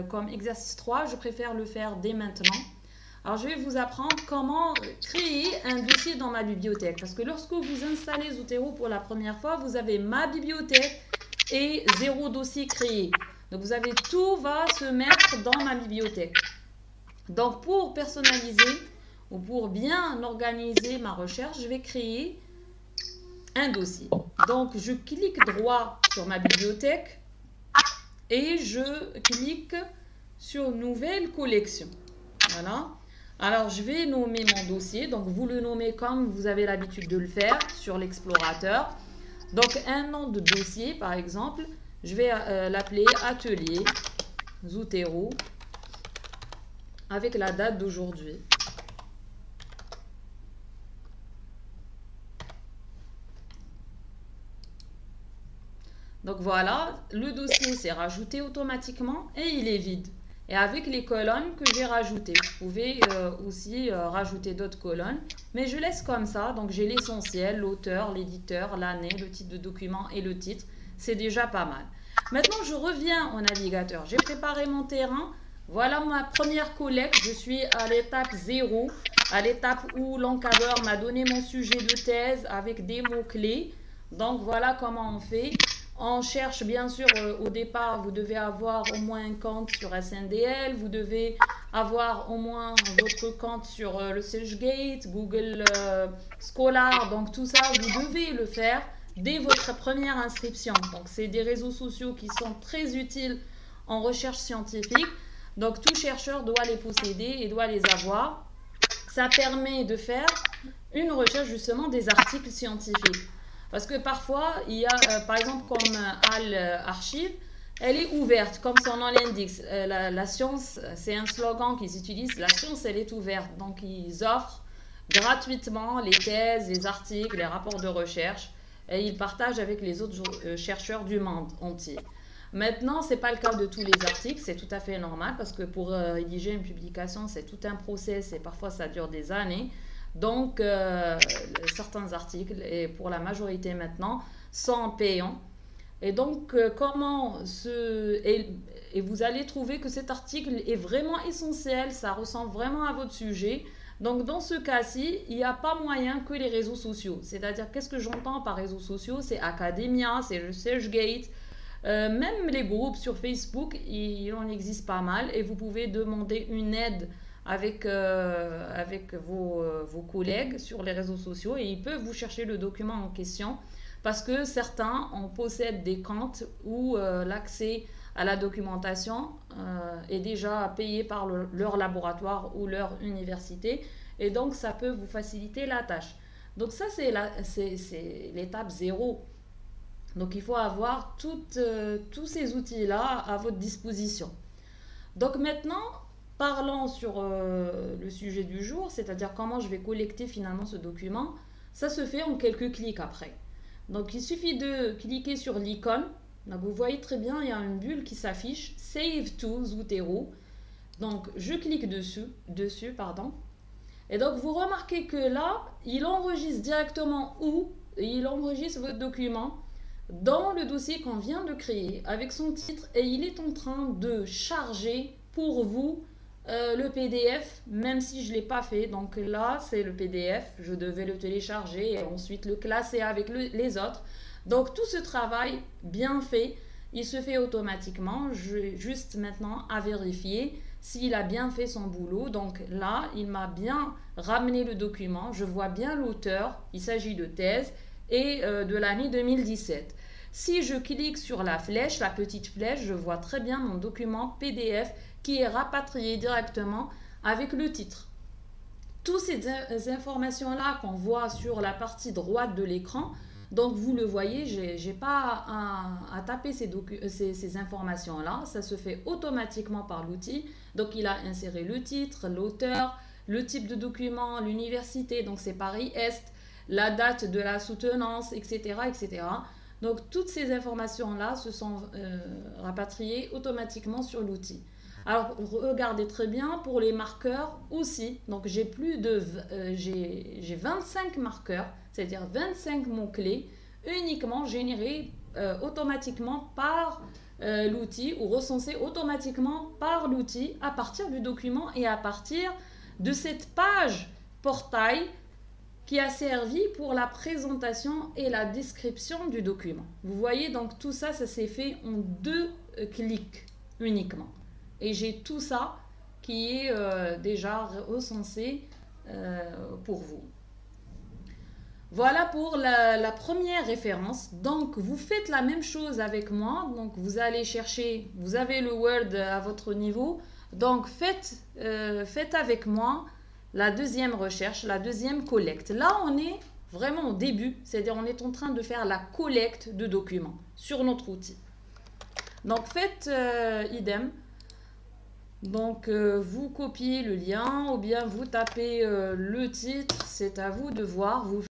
comme exercice 3, je préfère le faire dès maintenant. Alors, je vais vous apprendre comment créer un dossier dans ma bibliothèque. Parce que lorsque vous installez Zotero pour la première fois, vous avez ma bibliothèque et 0 dossier créé. Donc, vous avez tout va se mettre dans ma bibliothèque. Donc, pour personnaliser ou pour bien organiser ma recherche, je vais créer un dossier. Donc, je clique droit sur ma bibliothèque et je clique sur Nouvelle collection. Voilà. Alors, je vais nommer mon dossier. Donc, vous le nommez comme vous avez l'habitude de le faire sur l'explorateur. Donc, un nom de dossier, par exemple, je vais l'appeler Atelier Zotero avec la date d'aujourd'hui. Donc, voilà, le dossier s'est rajouté automatiquement et il est vide. Et avec les colonnes que j'ai rajoutées. Vous pouvez aussi rajouter d'autres colonnes. Mais je laisse comme ça. Donc, j'ai l'essentiel, l'auteur, l'éditeur, l'année, le titre de document et le titre. C'est déjà pas mal. Maintenant, je reviens au navigateur. J'ai préparé mon terrain. Voilà ma première collecte. Je suis à l'étape 0. À l'étape où l'encadreur m'a donné mon sujet de thèse avec des mots-clés. Donc, voilà comment on fait. On cherche bien sûr au départ, vous devez avoir au moins un compte sur SNDL, vous devez avoir au moins votre compte sur le SearchGate, Google Scholar, donc tout ça, vous devez le faire dès votre première inscription. Donc c'est des réseaux sociaux qui sont très utiles en recherche scientifique, donc tout chercheur doit les posséder et doit les avoir. Ça permet de faire une recherche justement des articles scientifiques. Parce que parfois, il y a, par exemple, comme HAL Archive, elle est ouverte, comme son nom l'indique. La science, c'est un slogan qu'ils utilisent, la science, elle est ouverte. Donc, ils offrent gratuitement les thèses, les articles, les rapports de recherche, et ils partagent avec les autres chercheurs du monde entier. Maintenant, ce n'est pas le cas de tous les articles, c'est tout à fait normal, parce que pour rédiger une publication, c'est tout un process, et parfois, ça dure des années. Donc, certains articles, et pour la majorité maintenant, sont payants. Et donc, et vous allez trouver que cet article est vraiment essentiel, ça ressemble vraiment à votre sujet. Donc, dans ce cas-ci, il n'y a pas moyen que les réseaux sociaux. C'est-à-dire, qu'est-ce que j'entends par réseaux sociaux? C'est Academia, c'est le SearchGate. Même les groupes sur Facebook, il en existe pas mal. Et vous pouvez demander une aide avec vos collègues sur les réseaux sociaux et ils peuvent vous chercher le document en question parce que certains en possèdent des comptes où l'accès à la documentation est déjà payé par leur laboratoire ou leur université et donc ça peut vous faciliter la tâche. Donc ça c'est l'étape 0. Donc il faut avoir tous ces outils-là à votre disposition. Donc maintenant, parlons sur le sujet du jour, c'est-à-dire comment je vais collecter finalement ce document. Ça se fait en quelques clics après. Donc, il suffit de cliquer sur l'icône. Donc, vous voyez très bien, il y a une bulle qui s'affiche. Save to Zotero. Donc, je clique dessus, pardon. Et donc, vous remarquez que là, il enregistre directement où il enregistre votre document dans le dossier qu'on vient de créer avec son titre et il est en train de charger pour vous le PDF, même si je ne l'ai pas fait. Donc là, c'est le PDF. Je devais le télécharger et ensuite le classer avec les autres. Donc tout ce travail bien fait, il se fait automatiquement. J'ai juste maintenant à vérifier s'il a bien fait son boulot. Donc là, il m'a bien ramené le document. Je vois bien l'auteur. Il s'agit de thèse et de l'année 2017. Si je clique sur la flèche, la petite flèche, je vois très bien mon document PDF qui est rapatrié directement avec le titre. Toutes ces informations-là qu'on voit sur la partie droite de l'écran, donc vous le voyez, je n'ai pas à taper ces informations-là, ça se fait automatiquement par l'outil. Donc il a inséré le titre, l'auteur, le type de document, l'université, donc c'est Paris-Est, la date de la soutenance, etc., etc. Donc toutes ces informations-là se sont rapatriées automatiquement sur l'outil. Alors regardez très bien pour les marqueurs aussi. Donc j'ai 25 marqueurs, c'est-à-dire 25 mots-clés uniquement générés automatiquement par l'outil ou recensé automatiquement par l'outil à partir du document et à partir de cette page portail qui a servi pour la présentation et la description du document. Vous voyez, donc tout ça, ça s'est fait en 2 clics uniquement. Et j'ai tout ça qui est déjà recensé pour vous. Voilà pour la première référence. Donc, vous faites la même chose avec moi. Donc, vous allez chercher, vous avez le Word à votre niveau. Donc, faites avec moi la deuxième recherche, la deuxième collecte. Là, on est vraiment au début, c'est-à-dire on est en train de faire la collecte de documents sur notre outil. Donc, faites idem. Donc, vous copiez le lien ou bien vous tapez le titre, c'est à vous de voir. Vous